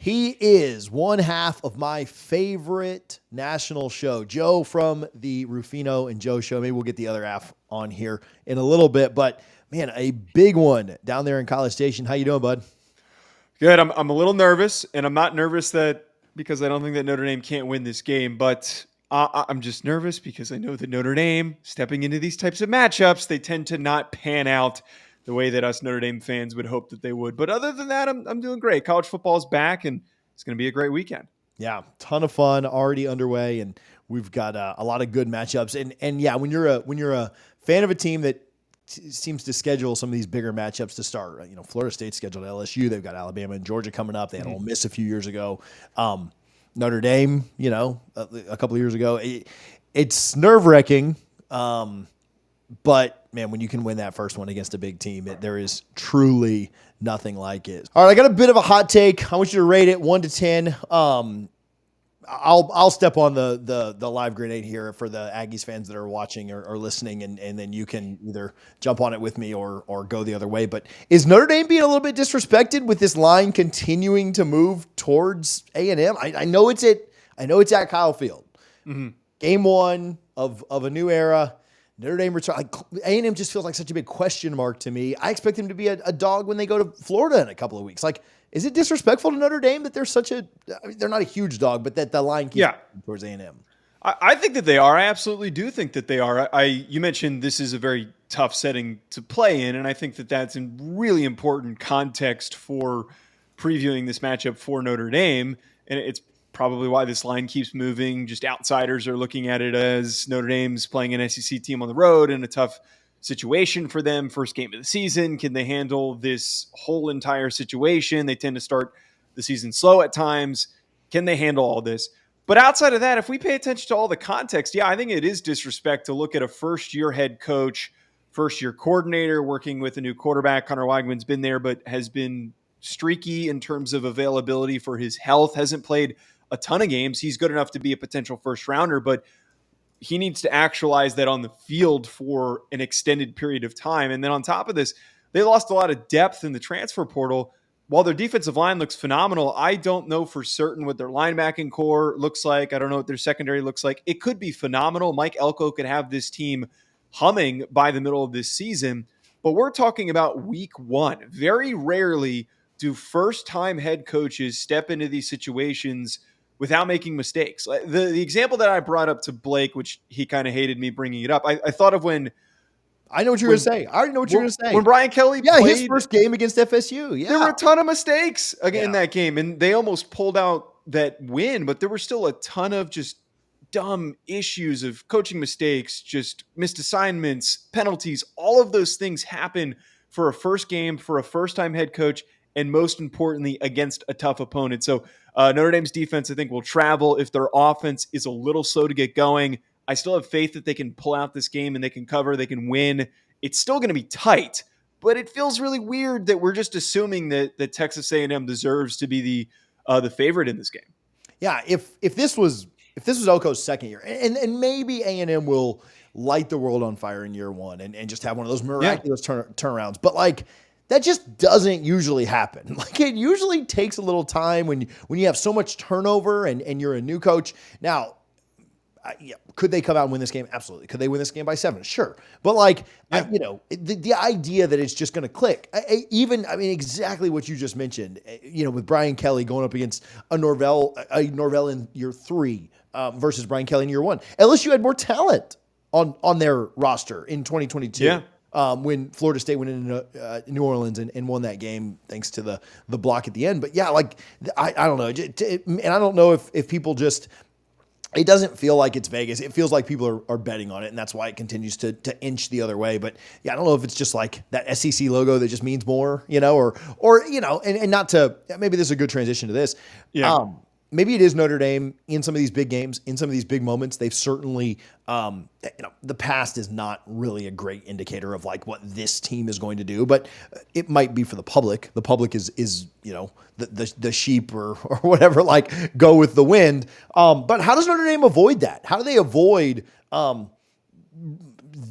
He is one half of my favorite national show, Joe from the Rufino and Joe show. Maybe we'll get the other half on here in a little bit, but man, a big one down there in College Station. How you doing, bud? Good. I'm a little nervous, and I'm not nervous that because I don't think that Notre Dame can't win this game, but I'm just nervous because I know that Notre Dame, stepping into these types of matchups, they tend to not pan out the way that us Notre Dame fans would hope that they would. But other than that, I'm doing great. College football is back, and it's going to be a great weekend. Yeah, ton of fun already underway, and we've got a lot of good matchups. And yeah, when you're a fan of a team that seems to schedule some of these bigger matchups to start. You know, Florida State scheduled LSU. They've got Alabama and Georgia coming up. They had Ole Miss a few years ago. Notre Dame, a couple of years ago. It's nerve-wracking, but, man, when you can win that first one against a big team, there is truly nothing like it. All right, I got a bit of a hot take. I want you to rate it 1 to 10. I'll step on the live grenade here for the Aggies fans that are watching or listening, and then you can either jump on it with me or go the other way. But is Notre Dame being a little bit disrespected with this line continuing to move towards A&M? I know it's at Kyle Field. Mm-hmm. Game one of a new era. Notre Dame return. Like, A&M just feels like such a big question mark to me. I expect them to be a dog when they go to Florida in a couple of weeks. Like, is it disrespectful to Notre Dame that they're not a huge dog, but that the line keeps towards A&M? I think that they are. I absolutely do think that they are. You mentioned this is a very tough setting to play in, and I think that that's a really important context for previewing this matchup for Notre Dame, and it's probably why this line keeps moving. Just outsiders are looking at it as Notre Dame's playing an SEC team on the road in a tough situation for them. First game of the season. Can they handle this whole entire situation? They tend to start the season slow at times. Can they handle all this? But outside of that, if we pay attention to all the context, I think it is disrespect to look at a first-year head coach, first-year coordinator working with a new quarterback. Connor Weigman's been there, but has been streaky in terms of availability for his health. Hasn't played a ton of games. He's good enough to be a potential first rounder, but he needs to actualize that on the field for an extended period of time. And then on top of this, they lost a lot of depth in the transfer portal. While their defensive line looks phenomenal, I don't know for certain what their linebacking core looks like. I don't know what their secondary looks like. It could be phenomenal. Mike Elko could have this team humming by the middle of this season, but we're talking about week one. Very rarely do first-time head coaches step into these situations without making mistakes. The example that I brought up to Blake, which he kind of hated me bringing it up, I thought of when I know what you're going to say. I already know what you're going to say. When Brian Kelly played, his first game against FSU. Yeah, there were a ton of mistakes in that game, and they almost pulled out that win, but there were still a ton of just dumb issues of coaching mistakes, just missed assignments, penalties. All of those things happen for a first game, for a first-time head coach, and most importantly, against a tough opponent. So Notre Dame's defense, I think, will travel. If their offense is a little slow to get going, I still have faith that they can pull out this game and they can cover, they can win. It's still going to be tight, but it feels really weird that we're just assuming that Texas A&M deserves to be the favorite in this game. Yeah, if this was Elko's second year, and maybe A&M will light the world on fire in year one and just have one of those miraculous turnarounds, but like, that just doesn't usually happen. Like, it usually takes a little time when you have so much turnover and you're a new coach. Now, could they come out and win this game? Absolutely. Could they win this game by 7? Sure. But the idea that it's just going to click, exactly what you just mentioned, with Brian Kelly going up against a Norvell in year 3 versus Brian Kelly in year 1. LSU had more talent on their roster in 2022. Yeah. When Florida State went into New Orleans and won that game thanks to the block at the end. But yeah, I don't know. And I don't know if people just, it doesn't feel like it's Vegas. It feels like people are betting on it, and that's why it continues to inch the other way. But yeah, I don't know if it's just like that SEC logo that just means more, or and not to, maybe this is a good transition to this. Yeah. Maybe it is Notre Dame in some of these big games, in some of these big moments. They've certainly, the past is not really a great indicator of like what this team is going to do, but it might be for the public. The public is the sheep or whatever, like go with the wind. But how does Notre Dame avoid that? How do they avoid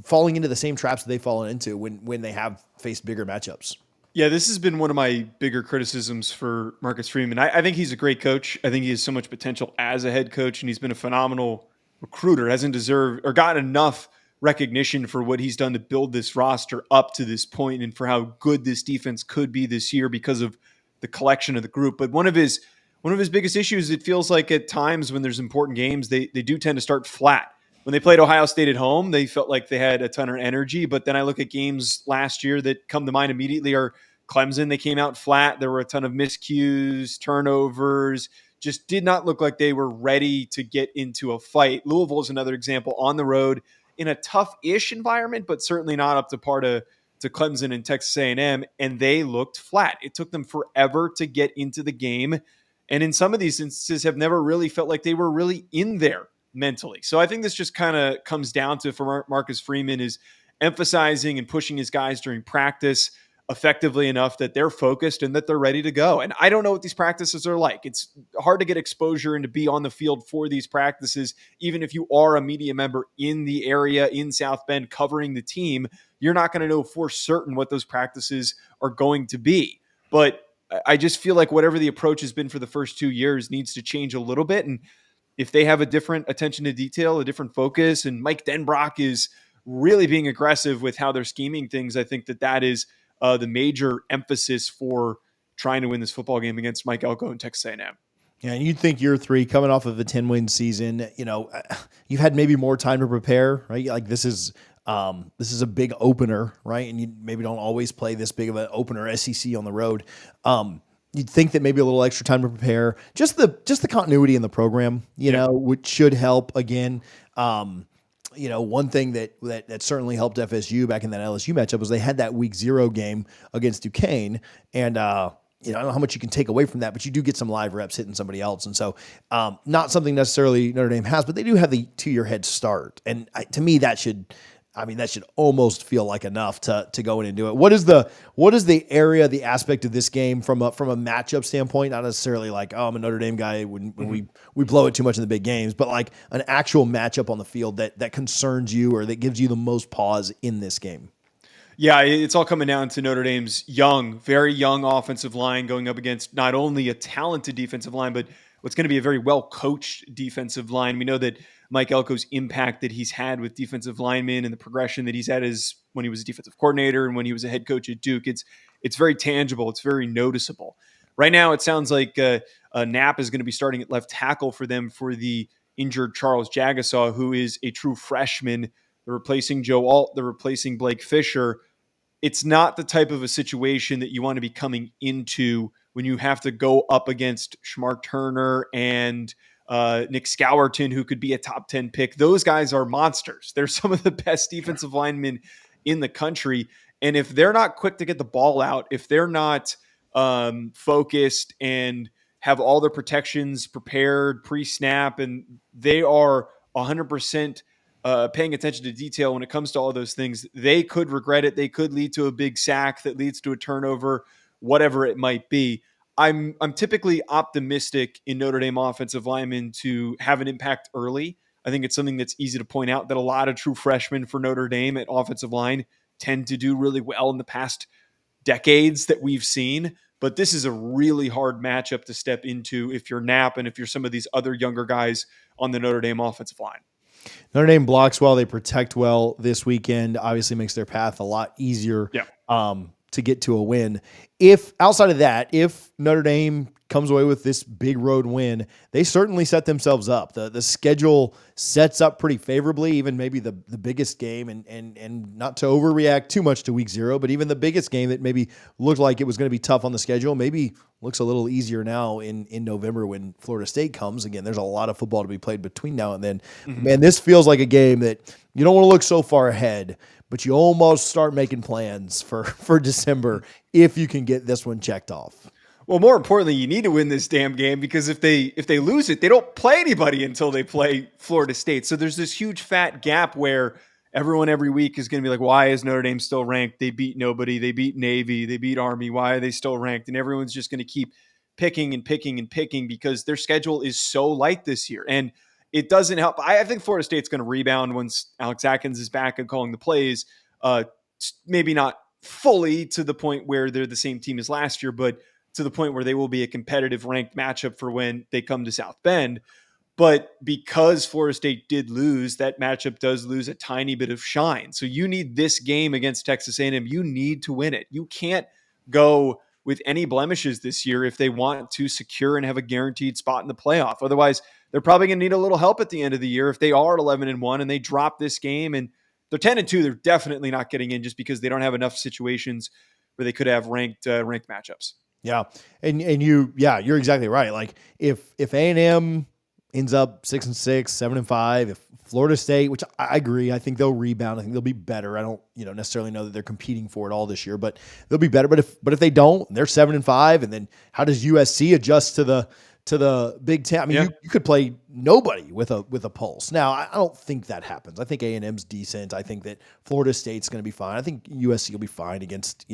falling into the same traps that they've fallen into when they have faced bigger matchups? Yeah, this has been one of my bigger criticisms for Marcus Freeman. I think he's a great coach. I think he has so much potential as a head coach, and he's been a phenomenal recruiter. Hasn't deserved or gotten enough recognition for what he's done to build this roster up to this point, and for how good this defense could be this year because of the collection of the group. But one of his biggest issues, it feels like at times when there's important games, they do tend to start flat. When they played Ohio State at home, they felt like they had a ton of energy. But then I look at games last year that come to mind immediately are Clemson. They came out flat. There were a ton of miscues, turnovers, just did not look like they were ready to get into a fight. Louisville is another example on the road in a tough-ish environment, but certainly not up to par to Clemson and Texas A&M, and they looked flat. It took them forever to get into the game, and in some of these instances have never really felt like they were really in there mentally. So I think this just kind of comes down to, for Marcus Freeman, is emphasizing and pushing his guys during practice effectively enough that they're focused and that they're ready to go. And I don't know what these practices are like. It's hard to get exposure and to be on the field for these practices. Even if you are a media member in the area in South Bend covering the team, you're not going to know for certain what those practices are going to be. But I just feel like whatever the approach has been for the first 2 years needs to change a little bit. And if they have a different attention to detail, a different focus, and Mike Denbrock is really being aggressive with how they're scheming things, I think that is the major emphasis for trying to win this football game against Mike Elko and Texas A&M. Yeah, and you'd think year three, coming off of a 10-win season, you've had maybe more time to prepare, right? Like this is a big opener, right? And you maybe don't always play this big of an opener SEC on the road. You'd think that maybe a little extra time to prepare, just the continuity in the program, which should help again. One thing that certainly helped FSU back in that LSU matchup was they had that week 0 game against Duquesne, and I don't know how much you can take away from that, but you do get some live reps hitting somebody else. And so not something necessarily Notre Dame has, but they do have the 2-year head start. And to me, that should almost feel like enough to go in and do it. What is the area, the aspect of this game from a matchup standpoint? Not necessarily like, oh, I'm a Notre Dame guy when we blow it too much in the big games, but like an actual matchup on the field that concerns you or that gives you the most pause in this game. Yeah, it's all coming down to Notre Dame's very young offensive line going up against not only a talented defensive line, but what's going to be a very well-coached defensive line. We know that Mike Elko's impact that he's had with defensive linemen and the progression that he's had is when he was a defensive coordinator and when he was a head coach at Duke. It's very tangible. It's very noticeable. Right now, it sounds like Knapp is going to be starting at left tackle for them for the injured Charles Jagasaw, who is a true freshman. They're replacing Joe Alt. They're replacing Blake Fisher. It's not the type of a situation that you want to be coming into when you have to go up against Shmark Turner and Nick Scowerton, who could be a top 10 pick. Those guys are monsters. They're some of the best defensive linemen in the country. And if they're not quick to get the ball out, if they're not focused and have all their protections prepared pre-snap, and they are 100% paying attention to detail when it comes to all those things, they could regret it. They could lead to a big sack that leads to a turnover, whatever it might be. I'm typically optimistic in Notre Dame offensive linemen to have an impact early. I think it's something that's easy to point out that a lot of true freshmen for Notre Dame at offensive line tend to do really well in the past decades that we've seen. But this is a really hard matchup to step into if you're Knapp and if you're some of these other younger guys on the Notre Dame offensive line. Notre Dame blocks well. They protect well this weekend. Obviously makes their path a lot easier to get to a win. If outside of that, if Notre Dame comes away with this big road win, they certainly set themselves up. The schedule sets up pretty favorably, even maybe the biggest game, and not to overreact too much to week 0, but even the biggest game that maybe looked like it was going to be tough on the schedule, maybe looks a little easier now in November when Florida State comes. Again, there's a lot of football to be played between now and then. Mm-hmm. Man, this feels like a game that you don't want to look so far ahead, but you almost start making plans for December if you can get this one checked off. Well, more importantly, you need to win this damn game, because if they lose it, they don't play anybody until they play Florida State. So there's this huge fat gap where everyone every week is going to be like, why is Notre Dame still ranked? They beat nobody. They beat Navy. They beat Army. Why are they still ranked? And everyone's just going to keep picking and picking and picking because their schedule is so light this year. And it doesn't help. I think Florida State's going to rebound once Alex Atkins is back and calling the plays. Maybe not fully to the point where they're the same team as last year, but to the point where they will be a competitive ranked matchup for when they come to South Bend. But because Florida State did lose, that matchup does lose a tiny bit of shine. So you need this game against Texas A&M. You need to win it. You can't go with any blemishes this year if they want to secure and have a guaranteed spot in the playoff. Otherwise, they're probably going to need a little help at the end of the year. If they are at 11-1 and they drop this game and they're 10-2, they're definitely not getting in just because they don't have enough situations where they could have ranked matchups. Yeah. And you're exactly right. Like if A&M ends up 6-6, 7-5, if Florida State, which I agree, I think they'll rebound. I think they'll be better. I don't, necessarily know that they're competing for it all this year, but they'll be better. But if they don't, they're 7-5, and then how does USC adjust to the Big Ten? I mean, you could play nobody with a pulse. Now, I don't think that happens. I think A&M's decent. I think that Florida State's going to be fine. I think USC will be fine against,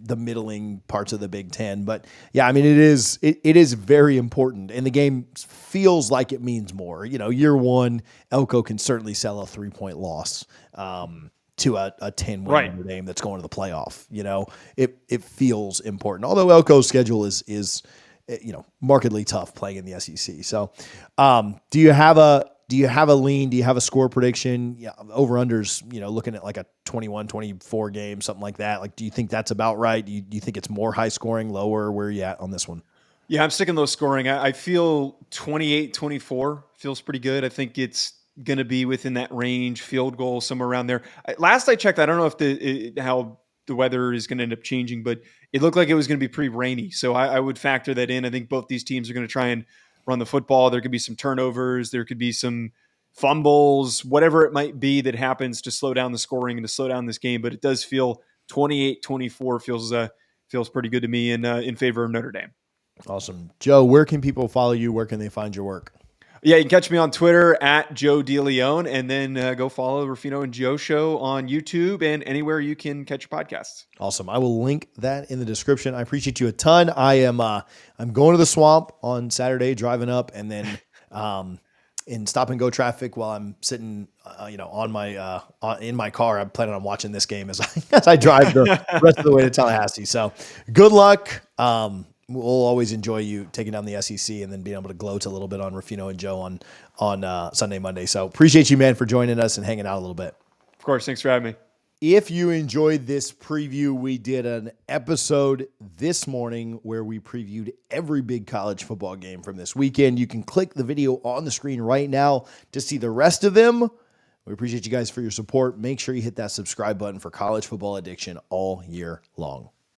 the middling parts of the Big Ten. But yeah, I mean, it is very important, and the game feels like it means more. Year one, Elko can certainly sell a 3-point loss to a 10-win Notre Dame that's going to the playoff. It feels important, although Elko's schedule is markedly tough playing in the SEC. So do you have a lean? Do you have a score prediction? Yeah, over-unders, looking at like a 21-24 game, something like that. Like, do you think that's about right? Do you think it's more high scoring, lower? Where are you at on this one? Yeah, I'm sticking low scoring. I feel 28-24 feels pretty good. I think it's going to be within that range, field goal, somewhere around there. Last I checked, I don't know if how the weather is going to end up changing, but it looked like it was going to be pretty rainy. So I would factor that in. I think both these teams are going to try and run the football. There could be some turnovers. There could be some fumbles, whatever it might be that happens to slow down the scoring and to slow down this game. But it does feel 28-24 feels pretty good to me in favor of Notre Dame. Awesome. Joe, where can people follow you? Where can they find your work? Yeah, you can catch me on Twitter at Joe DeLeon, and then go follow Ruffino and Joe Show on YouTube and anywhere you can catch your podcasts. Awesome. I will link that in the description. I appreciate you a ton. I'm going to the swamp on Saturday, driving up, and then in stop and go traffic while I'm sitting, on my in my car. I'm planning on watching this game as I drive the rest of the way to Tallahassee. So good luck. We'll always enjoy you taking down the SEC and then being able to gloat a little bit on Ruffino and Joe on Sunday, Monday. So appreciate you, man, for joining us and hanging out a little bit. Of course. Thanks for having me. If you enjoyed this preview, we did an episode this morning where we previewed every big college football game from this weekend. You can click the video on the screen right now to see the rest of them. We appreciate you guys for your support. Make sure you hit that subscribe button for College Football Addiction all year long.